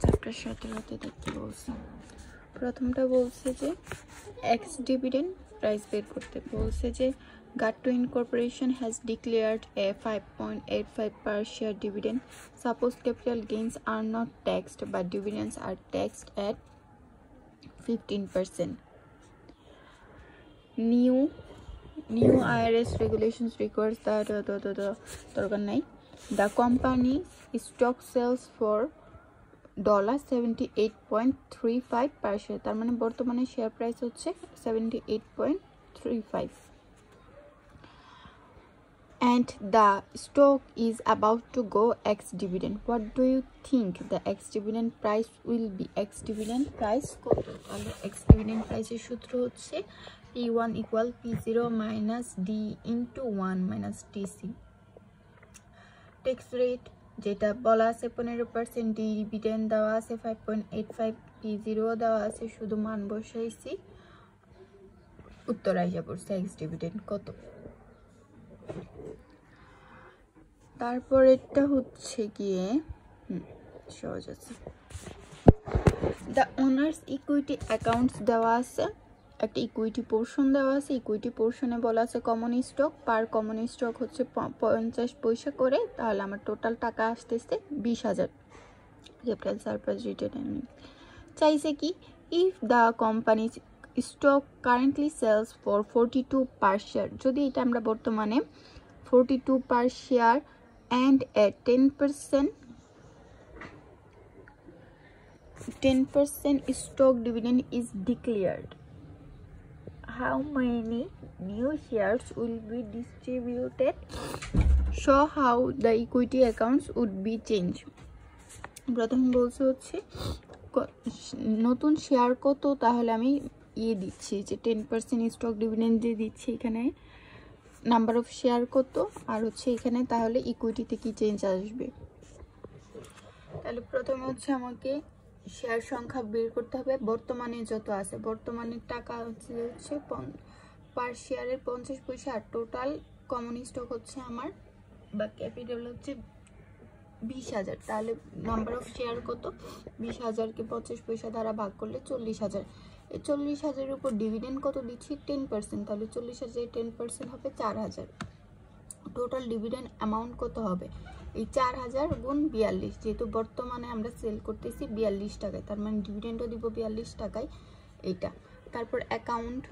Chapter 17তে দেখতে বলছে। প্রথমটা বলছে যে এক্স ডিভিডেন্ড প্রাইস বের করতে বলছে যে Gatwick Corporation has declared a 5.85 per share dividend. Suppose capital gains are not taxed but dividends are taxed at 15%. New IRS regulations requires that the company stock sells for $78.35 per share. তার মানে বর্তমানে share price হচ্ছে 78.35 and the stock is about to go ex dividend. What do you think the ex dividend price will be? Ex dividend price কত? তাহলে ex dividend price এর সূত্র হচ্ছে P1 equal P0 minus D into 1 minus TC. Tax rate যেটা বলা আছে 15%, dividend দেওয়া আছে 5.85, P0 দেওয়া আছে, শুধু মান বসাইছি, উত্তর আইসা পড়ছে এক্স ডিভিডেন্ড কত। তারপর এটা হচ্ছে গিয়ে সহজ আছে, দ্য ওনার্স ইকুইটি অ্যাকাউন্টস দেওয়া আছে, একটা ইকুইটি পোর্শন দেওয়া আছে, ইকুইটি পোর্শনে বলা আছে কমন স্টক, পার কমন স্টক হচ্ছে 50 পয়সা করে, তাহলে আমার টোটাল টাকা আসতেছে 20,000। ক্যাপিটাল সারপ্লাস রিটেন চাইছে কি, if the company stock currently sells for 42 per share, যদি এটা আমরা বর্তমানে 42 per share and a 10% stock dividend is declared, how many new shares will be distributed? Show how the equity accounts would be changed. প্রথম বলছে হচ্ছে নতুন share কত, তাহলে আমি দিচ্ছি যে 10% স্টক ডিভিডেন্ড দিয়ে দিচ্ছি, এখানে নাম্বার অফ শেয়ার কত, আর হচ্ছে এখানে তাহলে ইকুইটিতে কি চেঞ্জ আসবে। তাহলে প্রথমে হচ্ছে আমাকে শেয়ার সংখ্যা বের করতে হবে, বর্তমানে যত আছে, বর্তমানে টাকা হচ্ছে পার শেয়ারের 50 পয়সা, আর টোটাল কমন স্টক হচ্ছে আমার বা ক্যাপিটাল হচ্ছে 20,000, তাহলে নাম্বার অফ শেয়ার কত, 20,000কে 50 পয়সা দ্বারা ভাগ করলে 40,000, এই 40,000-এর উপর ডিভিডেন্ড কত দিচ্ছি 10%, তাহলে 40,000 10% হবে 4,000। টোটাল ডিভিডেন্ড অ্যামাউন্ট কত হবে, এই 4,000 গুণ 42, যেহেতু বর্তমানে আমরা সেল করতেছি 42 টাকায়, তার মানে ডিভিডেন্ডও দিব 42 টাকায় এইটা। তারপর অ্যাকাউন্ট,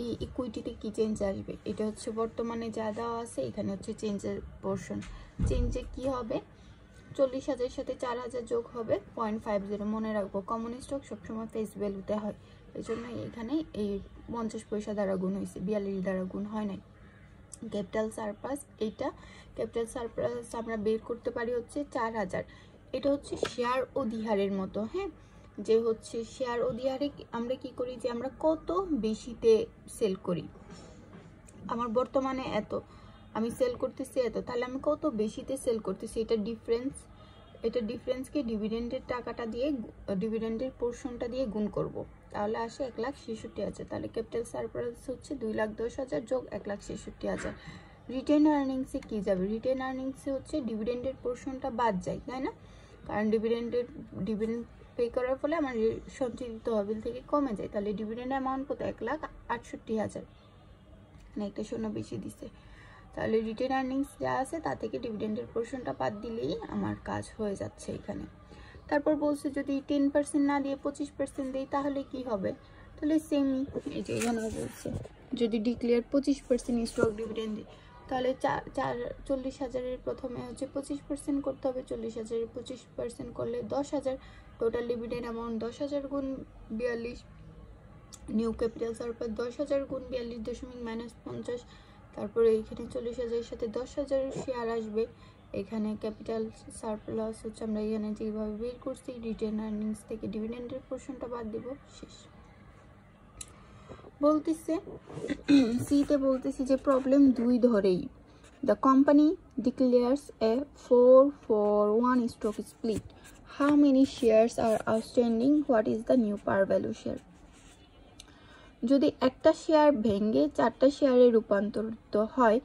এই ইকুইটিতে কি চেঞ্জ আসবে, এটা হচ্ছে বর্তমানে যা দেওয়া আছে, এখানে হচ্ছে চেঞ্জের পোর্শন, চেঞ্জে কি হবে 40,000 সাথে 4,000 যোগ হবে 0.50, মনে রাখবো কমন স্টক সবসময় ফেস ভ্যালুতে হয়, এই জন্য এখানে এই 50 পয়সা দ্বারা গুণ হয়েছে, 42 দ্বারা গুণ হয় নাই। ক্যাপিটাল সারপ্লাস, এইটা ক্যাপিটাল সারপ্লাস আমরা বের করতে পারি হচ্ছে 4,000, এটা হচ্ছে শেয়ার অধিহারের মতো, হ্যাঁ, যে হচ্ছে শেয়ার অধিহারে আমরা কি করি যে আমরা কত বেশিতে সেল করি, আমার বর্তমানে এত, আমি সেল করতেছি এত, তাহলে আমি কত বেশিতে সেল করতেছি, এটা ডিফারেন্স, এটা ডিফারেন্সকে ডিভিডেন্ডের টাকাটা দিয়ে, ডিভিডেন্ডের পোর্শনটা দিয়ে গুণ করব, তাহলে আসে 1,66,000, তাহলে ক্যাপিটাল সারপ্লাস হচ্ছে 2,10,000 যোগ 1,66,000। রিটেন আর্নিংসে কি যাবে, রিটেন আর্নিংসে হচ্ছে ডিভিডেন্ডের পোর্শনটা বাদ যায়, তাই না, কারণ ডিভিডেন্ড পে করার ফলে আমার সঞ্চিত তহবিল থেকে কমে যায়, তাহলে ডিভিডেন্ড অ্যামাউন্ট কত 1,68,000, না একটা শূন্য বেশি দিছে, তাহলে রিটেন আর্নিংস যা আছে তা থেকে ডিভিডেন্ডের পোর্শনটা বাদ দিলেই আমার কাজ হয়ে যাচ্ছে এখানে। তারপর বলছে যদি 10% না দিয়ে 25% দেই তাহলে কি হবে, তাহলে সেমই, এই যে এখানে বলছে যদি ডিক্লেয়ার 25% স্টক ডিভিডেন্ড দিই, তাহলে 40,000-এর প্রথমে হচ্ছে 25% করতে হবে, 40,000-এর 25% করলে 10,000, টোটাল ডিভিডেন্ড অ্যামাউন্ট 10,000 গুণ 42, নিউ ক্যাপিটাল সারপ্লাস 10,000 গুণ 42.-50, তারপরে এইখানে 40,000-এর সাথে 10,000 শেয়ার আসবে, এখানে ক্যাপিটাল সারপ্লাস হচ্ছে আমরা এখানে যেভাবে বের করছি, রিটেন আর্নিংস থেকে ডিভিডেন্ডের পোর্শনটা বাদ দিব, শেষ। বলতেছে সিতে বলতেছি যে প্রবলেম 2 ধরেই, the company declares a 4-for-1 stock split, how many shares are outstanding, what is the new par value share. যদি একটা শেয়ার ভেঙে 4টা শেয়ারে রূপান্তরিত হয়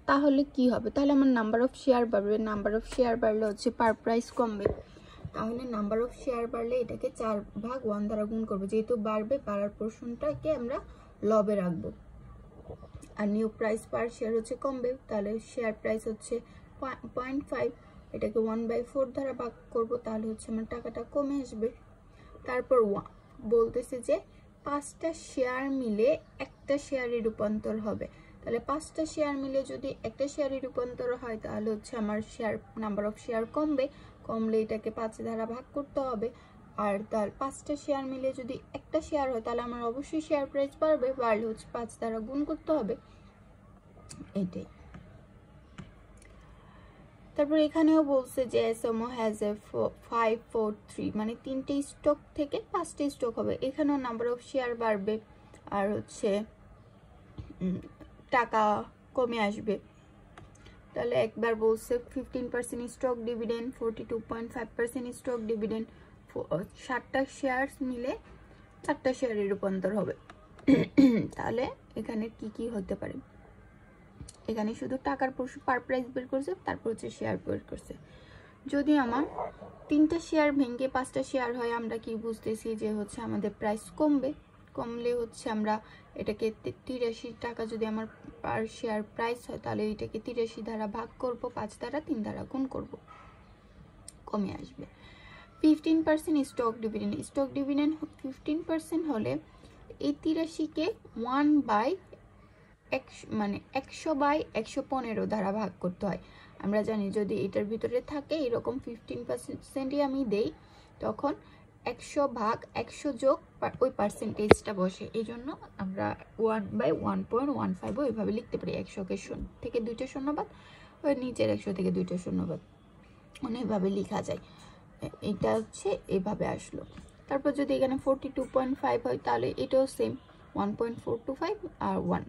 তাহলে কি হবে, তাহলে আমার নাম্বার অফ শেয়ার বাড়বে, নাম্বার অফ শেয়ার বাড়লে হচ্ছে পার প্রাইস কমবে, তাহলে নাম্বার অফ শেয়ার বাড়লে এটাকে 4/1 দ্বারা গুণ করবো, যেহেতু বাড়বে বাড়ার পোর্শনটাকে আমরা লবে রাখবো। আর নিউ প্রাইস পার শেয়ার হচ্ছে কমবে, তাহলে শেয়ার প্রাইস হচ্ছে 0.5, এটাকে 1/4 দ্বারা ভাগ করবো, তাহলে হচ্ছে আমার টাকাটা কমে আসবে। তারপর বলতেছে যে 5টা শেয়ার মিলে একটা শেয়ারে রূপান্তর হবে, তাহলে 5টা শেয়ার মিলে যদি একটা শেয়ারে রূপান্তর হয় তাহলে হচ্ছে আমার শেয়ার নাম্বার অফ শেয়ার কমলে এটাকে 5 দ্বারা ভাগ করতে হবে। আর তার 5টা শেয়ার মিলে যদি একটা শেয়ার হয় তাহলে আমার অবশ্যই শেয়ার প্রাইস বাড়বে, বাড়লে হচ্ছে 5 দ্বারা গুণ করতে হবে, এটাই। তারপর এখানেও বলছে যে এসএমও হ্যাজ এ 5, 4, 3, মানে 3টে স্টক থেকে 5টে স্টক হবে, এখানেও নাম্বার অফ শেয়ার বাড়বে আর হচ্ছে টাকা কমে আসবে। তাহলে একবার বলছে 15% স্টক ডিভিডেন্ড, 42.5% স্টক ডিভিডেন্ড, 60টা শেয়ার মিলে 4টা শেয়ারে রূপান্তর হবে। তাহলে এখানে কি কি হতে পারে, এখানে শুধু টাকার পার প্রাইস বের করছে, তারপর হচ্ছে শেয়ার বের করছে। যদি আমার 3টা শেয়ার ভেঙে 5টা শেয়ার হয়, আমরা কি বুঝতেছি যে হচ্ছে আমাদের প্রাইস কমলে হচ্ছে আমরা এটাকে 83 টাকা যদি আমার পার শেয়ার প্রাইস হয় তাহলে এটাকে 83 দ্বারা ভাগ করব, 5 দ্বারা 3 দ্বারা গুণ করব, কমে আসবে। 15% স্টক ডিভিডেন্ড, 15% হলে এই 83কে 100/115 দ্বারা ভাগ করতে হয়। আমরা জানি যদি এটার ভিতরে থাকে এরকম 15%ই আমি দেই, তখন 100/100 যোগ ওই পার্সেন্টেজটা বসে, এই জন্য আমরা 1/1.15 ওইভাবে লিখতে পারি। 100কে থেকে 2টা শূন্য বাদ, ওই নিচের 100 থেকে 2টা শূন্য বাদ, মানে এভাবে লেখা যায়। এটা হচ্ছে এভাবে আসলো। তারপর যদি এখানে 42.5 হয় তাহলে এটাও সেম, 1.425 আর 1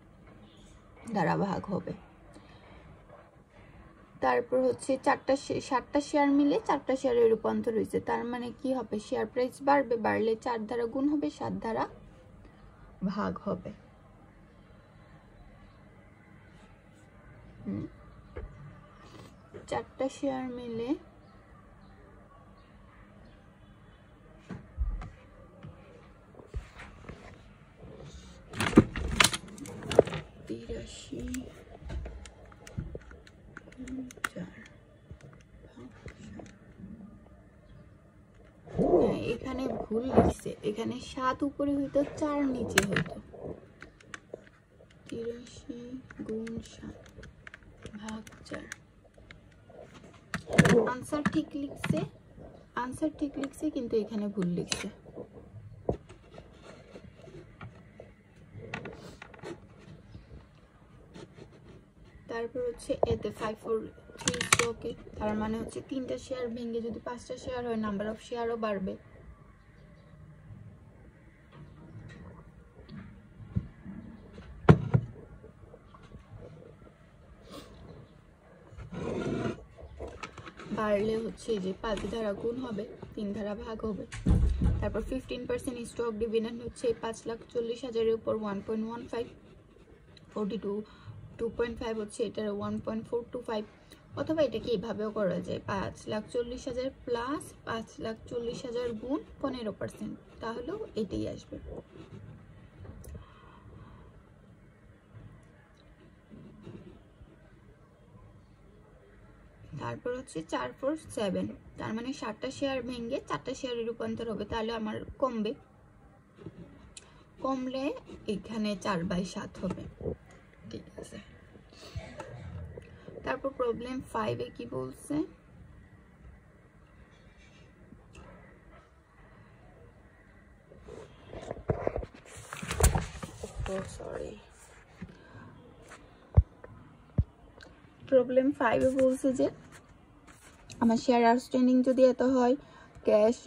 দ্বারা ভাগ হবে। তারপর হচ্ছে 7টা শেয়ার মিলে 4টা শেয়ারে রূপান্তর হয়েছে, তার মানে কি হবে, শেয়ার প্রাইস বাড়বে, বাড়লে 4 দ্বারা গুণ হবে, 7 দ্বারা ভাগ হবে। 4টা শেয়ার মিলে 83 এখানে ভুল লিখছে, এখানে 7 উপরে হইতো 4 নিচে হইতো, 83 গুণ 7 ভাগ 4। আনসার ঠিক লিখছে কিন্তু এখানে ভুল লিখছে। তারপর হচ্ছে এতে 543 স্টকে, তার মানে হচ্ছে 3টা শেয়ার ভেঙে যদি 5টা শেয়ার হয় নাম্বার অফ শেয়ারও বাড়বে। বাড়লে হচ্ছে যে 5 দ্বারা গুণ হবে, 3 দ্বারা ভাগ হবে। তারপর 15% স্টক ডিভিডেন্ড হচ্ছে 5,40,000-এর উপর 1.15, 42.5 হচ্ছে এটার 1.425, অথবা এটাকে এভাবেও করা যায়, 5,40,000 প্লাস 5,40,000 গুণ 15%, তাহলেও এটাই আসবে। তারপর হচ্ছে 447, তার মানে 7টা শেয়ার ভেঙে 4টা শেয়ারে রূপান্তর হবে, তাহলে আমার কমলে এখানে 4/7 হবে, ঠিক আছে। তারপর প্রবলেম 5-এ কি বলছে, প্রবলেম 5-এ বলছে যে আমার শেয়ার আউটস্ট্যান্ডিং যদি এত হয়, ক্যাশ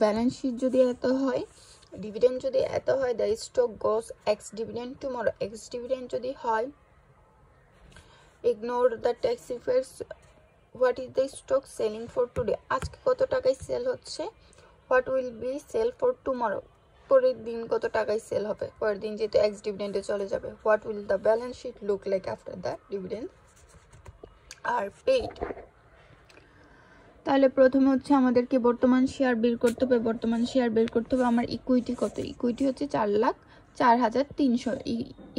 ব্যালেন্স শিট যদি এত হয়, ডিভিডেন্ড যদি এত হয়, the stock goes ex dividend tomorrow, ex dividend যদি হয়, ignore the tax effects, what is the stock selling for today, আজকে কত টাকায় সেল হচ্ছে, what will be sell for tomorrow, পরের দিন কত টাকায় সেল হবে, পরের দিন যেহেতু এক্স ডিভিডেন্ডে চলে যাবে, what will the balance sheet look like after the dividend are paid. তাহলে প্রথমে হচ্ছে আমাদেরকে বর্তমান শেয়ার বের করতে হবে। বর্তমান শেয়ার বের করতে হবে আমার ইকুইটি কত, ইকুইটি হচ্ছে 4,04,300।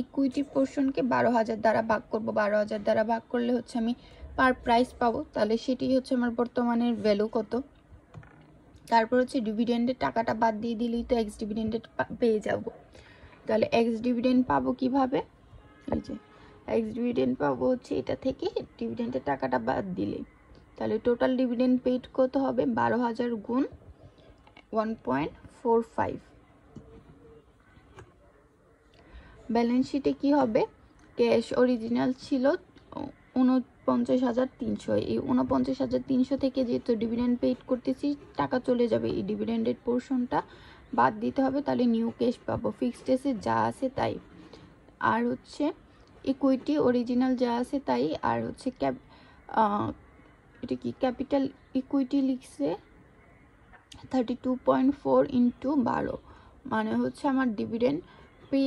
ইকুইটি পোর্শনকে 12,000 দ্বারা ভাগ করব। 12,000 দ্বারা ভাগ করলে হচ্ছে আমি পার প্রাইস পাবো, তাহলে সেটি হচ্ছে আমার বর্তমানের ভ্যালু কত। তারপর হচ্ছে ডিভিডেন্ডের টাকাটা বাদ দিয়ে দিলেই তো এক্স ডিভিডেন্ডেড পেয়ে যাব। তাহলে এক্স ডিভিডেন্ড পাবো কিভাবে, এই যে এক্স ডিভিডেন্ড পাবো হচ্ছে এটা থেকে ডিভিডেন্ডের টাকাটা বাদ দিলে। তাহলে টোটাল ডিভিডেন্ড পেড কত হবে, 12,000 গুণ 1.45। ব্যালেন্স শিটে কি হবে, ক্যাশ অরিজিনাল ছিল 49,300। এই 49,300 থেকে যেহেতু ডিভিডেন্ড পেড করতেছি টাকা চলে যাবে, এই ডিভিডেন্ডের পোর্শনটা বাদ দিতে হবে, তাহলে নিউ ক্যাশ পাবো। ফিক্সড এসে যা আছে তাই, আর হচ্ছে ইকুইটি অরিজিনাল যা আছে তাই, আর হচ্ছে এটা কি ক্যাপিটাল ইকুইটি লিখছে 32.4 ইন্টু 12, মানে হচ্ছে আমার ডিভিডেন্ড পে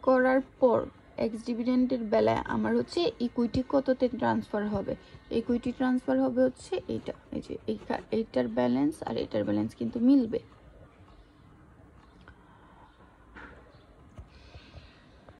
করার পর এক্স ডিভিডেন্ডের বেলায় আমার হচ্ছে ইকুইটি কততে ট্রান্সফার হবে। ইকুইটি ট্রান্সফার হবে হচ্ছে এইটা, এই যে এইটার ব্যালেন্স আর এটার ব্যালেন্স কিন্তু মিলবে।